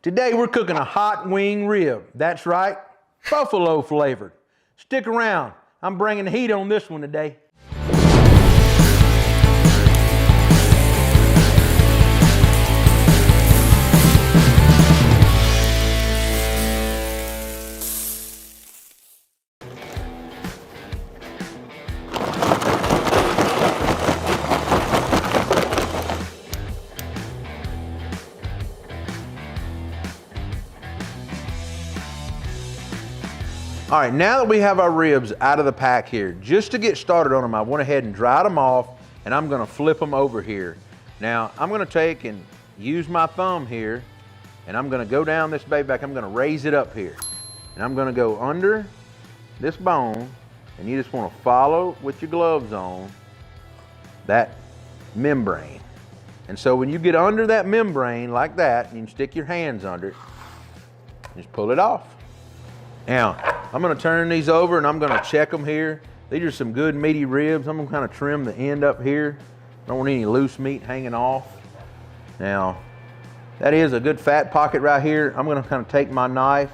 Today we're cooking a hot wing rib. That's right, buffalo flavored. Stick around, I'm bringing the heat on this one today. All right, now that we have our ribs out of the pack here, just to get started on them, I went ahead and dried them off, and I'm gonna flip them over here. Now, I'm gonna take and use my thumb here, and I'm gonna go down this baby back, I'm gonna raise it up here. And I'm gonna go under this bone, and you just wanna follow with your gloves on that membrane. And so when you get under that membrane like that, you can stick your hands under it, just pull it off. Now, I'm gonna turn these over and I'm gonna check them here. These are some good meaty ribs. I'm gonna kind of trim the end up here. Don't want any loose meat hanging off. Now, that is a good fat pocket right here. I'm gonna kind of take my knife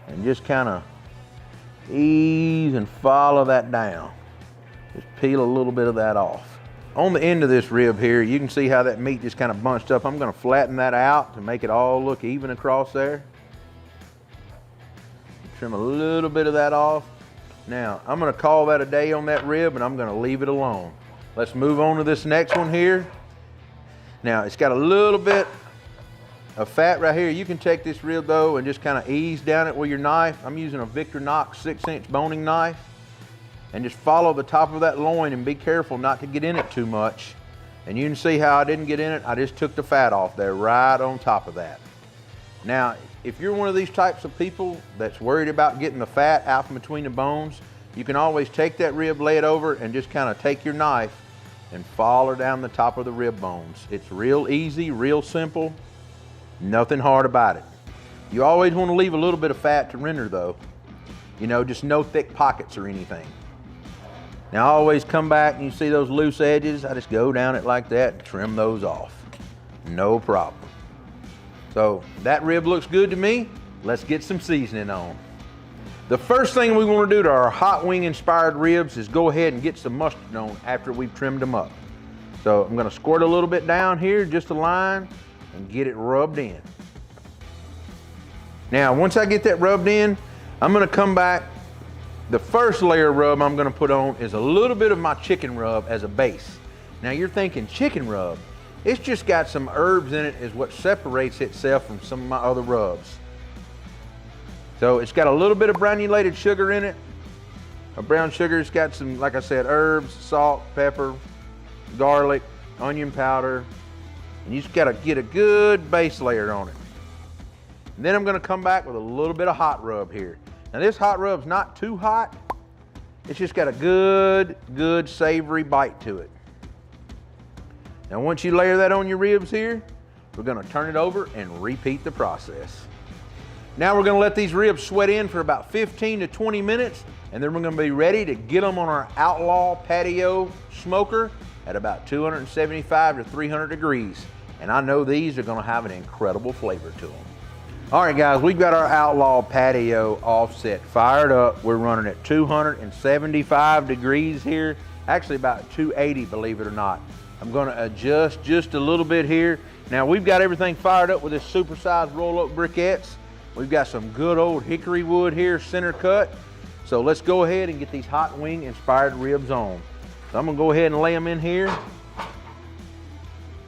and just kind of ease and follow that down. Just peel a little bit of that off. On the end of this rib here, you can see how that meat just kind of bunched up. I'm gonna flatten that out to make it all look even across there. Trim a little bit of that off. Now, I'm gonna call that a day on that rib and I'm gonna leave it alone. Let's move on to this next one here. Now, it's got a little bit of fat right here. You can take this rib though and just kind of ease down it with your knife. I'm using a Victorinox 6-inch boning knife. And just follow the top of that loin and be careful not to get in it too much. And you can see how I didn't get in it. I just took the fat off there right on top of that. Now, if you're one of these types of people that's worried about getting the fat out from between the bones, you can always take that rib, lay it over, and just kind of take your knife and follow down the top of the rib bones. It's real easy, real simple, nothing hard about it. You always want to leave a little bit of fat to render though. You know, just no thick pockets or anything. Now I always come back and you see those loose edges, I just go down it like that and trim those off. No problem. So that rib looks good to me. Let's get some seasoning on. The first thing we want to do to our hot wing inspired ribs is go ahead and get some mustard on after we've trimmed them up. So I'm going to squirt a little bit down here, just a line, and get it rubbed in. Now once I get that rubbed in, I'm going to come back. The first layer of rub I'm going to put on is a little bit of my chicken rub as a base. Now you're thinking chicken rub. It's just got some herbs in it is what separates itself from some of my other rubs. So it's got a little bit of granulated sugar in it. A brown sugar, it's got some, like I said, herbs, salt, pepper, garlic, onion powder. And you just gotta get a good base layer on it. And then I'm gonna come back with a little bit of hot rub here. Now this hot rub's not too hot. It's just got a good savory bite to it. Now once you layer that on your ribs here, we're gonna turn it over and repeat the process. Now we're gonna let these ribs sweat in for about 15 to 20 minutes, and then we're gonna be ready to get them on our Outlaw patio smoker at about 275 to 300 degrees. And I know these are gonna have an incredible flavor to them. All right guys, we've got our Outlaw patio offset fired up. We're running at 275 degrees here, actually about 280, believe it or not. I'm gonna adjust just a little bit here. Now we've got everything fired up with this supersized roll-up briquettes. We've got some good old hickory wood here, center cut. So let's go ahead and get these hot wing inspired ribs on. So I'm gonna go ahead and lay them in here.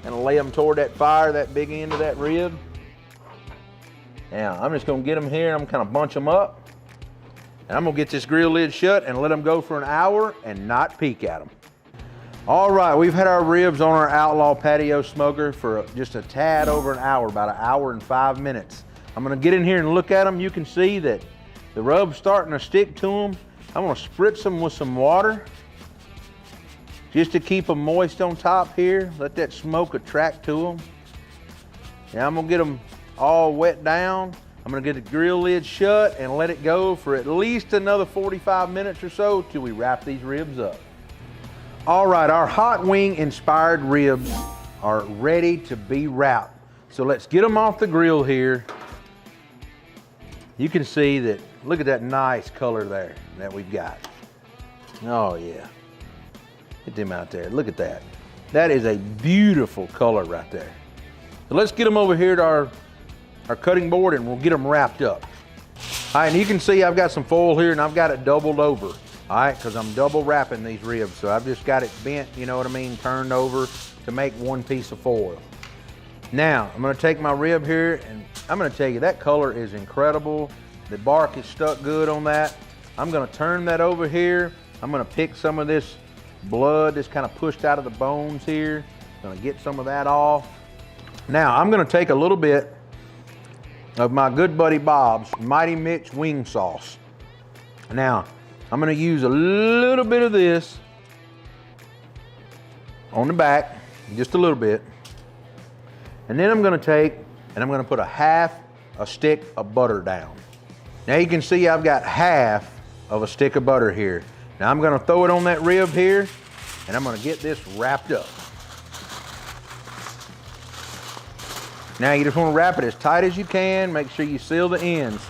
And lay them toward that fire, that big end of that rib. Now I'm just gonna get them here and I'm gonna bunch them up. And I'm gonna get this grill lid shut and let them go for an hour and not peek at them. All right, we've had our ribs on our Outlaw patio smoker for just a tad over an hour, about an hour and 5 minutes. I'm gonna get in here and look at them. You can see that the rub's starting to stick to them. I'm gonna spritz them with some water just to keep them moist on top here. Let that smoke attract to them. Now I'm gonna get them all wet down. I'm gonna get the grill lid shut and let it go for at least another 45 minutes or so till we wrap these ribs up. All right, our hot wing inspired ribs are ready to be wrapped. So let's get them off the grill here You can see that, look at that nice color there that we've got. Oh yeah. Get them out there, look at that. That is a beautiful color right there. So let's get them over here to our cutting board and we'll get them wrapped up. All right, and you can see I've got some foil here and I've got it doubled over. All right, because I'm double wrapping these ribs. So I've just got it bent, you know what I mean, turned over to make one piece of foil. Now, I'm gonna take my rib here and I'm gonna tell you that color is incredible. The bark is stuck good on that. I'm gonna turn that over here. I'm gonna pick some of this blood that's kind of pushed out of the bones here. Gonna get some of that off. Now, I'm gonna take a little bit of my good buddy Bob's Mighty Mitch wing sauce. Now, I'm gonna use a little bit of this on the back, just a little bit. And then I'm gonna take and I'm gonna put a half a stick of butter down. Now you can see I've got half of a stick of butter here. Now I'm gonna throw it on that rib here and I'm gonna get this wrapped up. Now you just wanna wrap it as tight as you can, make sure you seal the ends.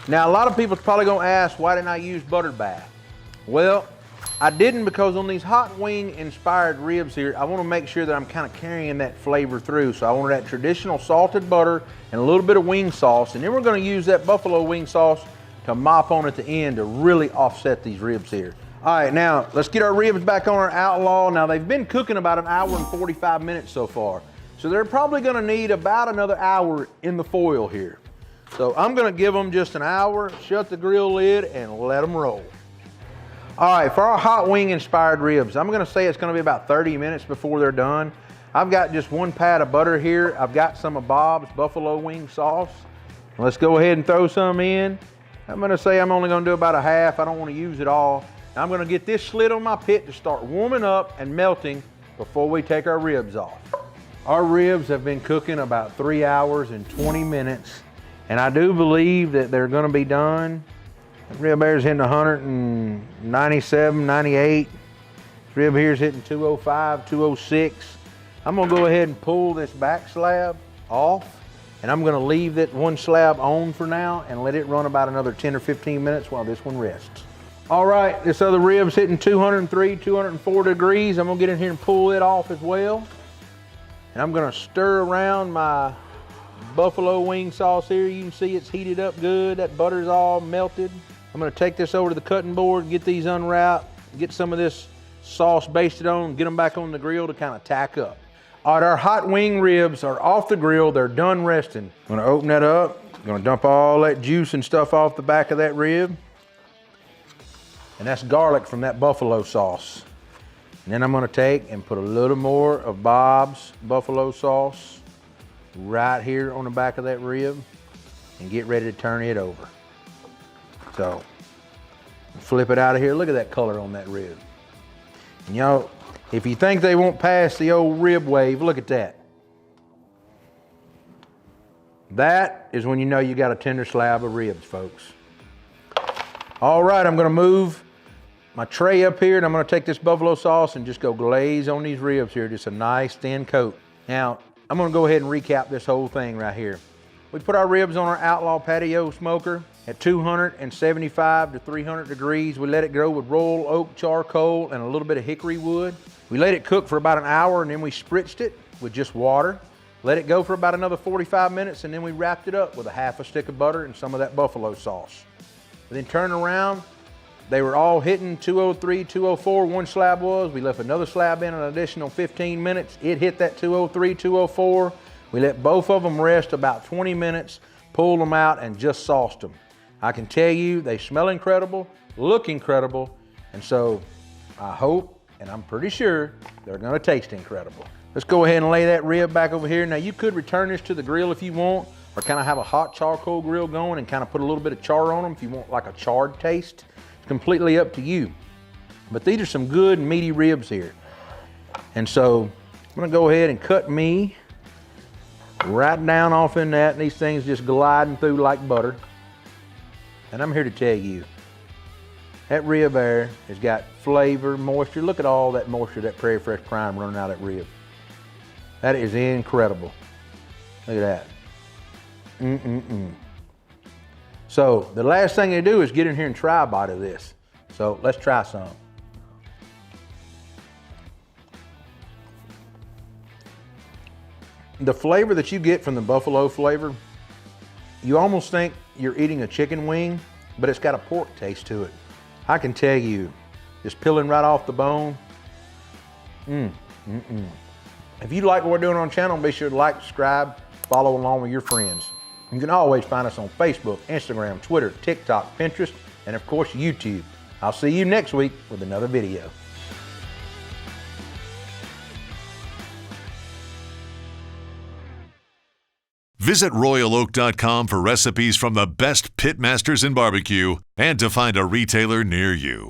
Now a lot of people's probably gonna ask, why didn't I use butter bath? Well, I didn't because on these hot wing inspired ribs here, I wanna make sure that I'm kind of carrying that flavor through. So I wanted that traditional salted butter and a little bit of wing sauce. And then we're gonna use that buffalo wing sauce to mop on at the end to really offset these ribs here. All right, now let's get our ribs back on our Outlaw. Now they've been cooking about 1 hour and 45 minutes so far. So they're probably gonna need about another hour in the foil here. So I'm gonna give them just an hour, shut the grill lid and let them roll. All right, for our hot wing inspired ribs, I'm gonna say it's gonna be about 30 minutes before they're done. I've got just one pat of butter here. I've got some of Bob's buffalo wing sauce. Let's go ahead and throw some in. I'm gonna say I'm only gonna do about a half. I don't wanna use it all. I'm gonna get this slit on my pit to start warming up and melting before we take our ribs off. Our ribs have been cooking about 3 hours and 20 minutes, and I do believe that they're gonna be done. Rib there's hitting 197, 98. Rib here's hitting 205, 206. I'm gonna go ahead and pull this back slab off, and I'm gonna leave that one slab on for now and let it run about another 10 or 15 minutes while this one rests. All right, this other rib's hitting 203, 204 degrees. I'm gonna get in here and pull it off as well. And I'm gonna stir around my buffalo wing sauce here. You can see it's heated up good. That butter's all melted. I'm gonna take this over to the cutting board, get these unwrapped, get some of this sauce basted on, get them back on the grill to kind of tack up. All right, our hot wing ribs are off the grill. They're done resting. I'm gonna open that up. I'm gonna dump all that juice and stuff off the back of that rib. And that's garlic from that buffalo sauce. And then I'm gonna take and put a little more of Bob's buffalo sauce right here on the back of that rib and get ready to turn it over. So, flip it out of here. Look at that color on that rib. And y'all, if you think they won't pass the old rib wave, look at that. That is when you know you got a tender slab of ribs, folks. All right, I'm gonna move my tray up here and I'm gonna take this buffalo sauce and just go glaze on these ribs here, just a nice thin coat. Now, I'm gonna go ahead and recap this whole thing right here. We put our ribs on our Outlaw patio smoker at 275 to 300 degrees. We let it go with royal oak charcoal and a little bit of hickory wood. We let it cook for about an hour and then we spritzed it with just water. Let it go for about another 45 minutes and then we wrapped it up with a half a stick of butter and some of that buffalo sauce. We then turned around. They were all hitting 203, 204, one slab was. We left another slab in an additional 15 minutes. It hit that 203, 204. We let both of them rest about 20 minutes, pulled them out and just sauced them. I can tell you they smell incredible, look incredible, and so I hope, and I'm pretty sure, they're gonna taste incredible. Let's go ahead and lay that rib back over here. Now you could return this to the grill if you want, or kind of have a hot charcoal grill going and kind of put a little bit of char on them if you want like a charred taste. It's completely up to you. But these are some good meaty ribs here. And so I'm gonna go ahead and cut me right down off in that, and these things just gliding through like butter. And I'm here to tell you, that rib there has got flavor, moisture. Look at all that moisture, that Prairie Fresh Prime running out of that rib. That is incredible. Look at that. So the last thing they do is get in here and try a bite of this. So let's try some. The flavor that you get from the buffalo flavor, you almost think you're eating a chicken wing, but it's got a pork taste to it. I can tell you, just peeling right off the bone. If you like what we're doing on the channel, be sure to like, subscribe, follow along with your friends. You can always find us on Facebook, Instagram, Twitter, TikTok, Pinterest, and of course YouTube. I'll see you next week with another video. Visit RoyalOak.com for recipes from the best pit masters in barbecue and to find a retailer near you.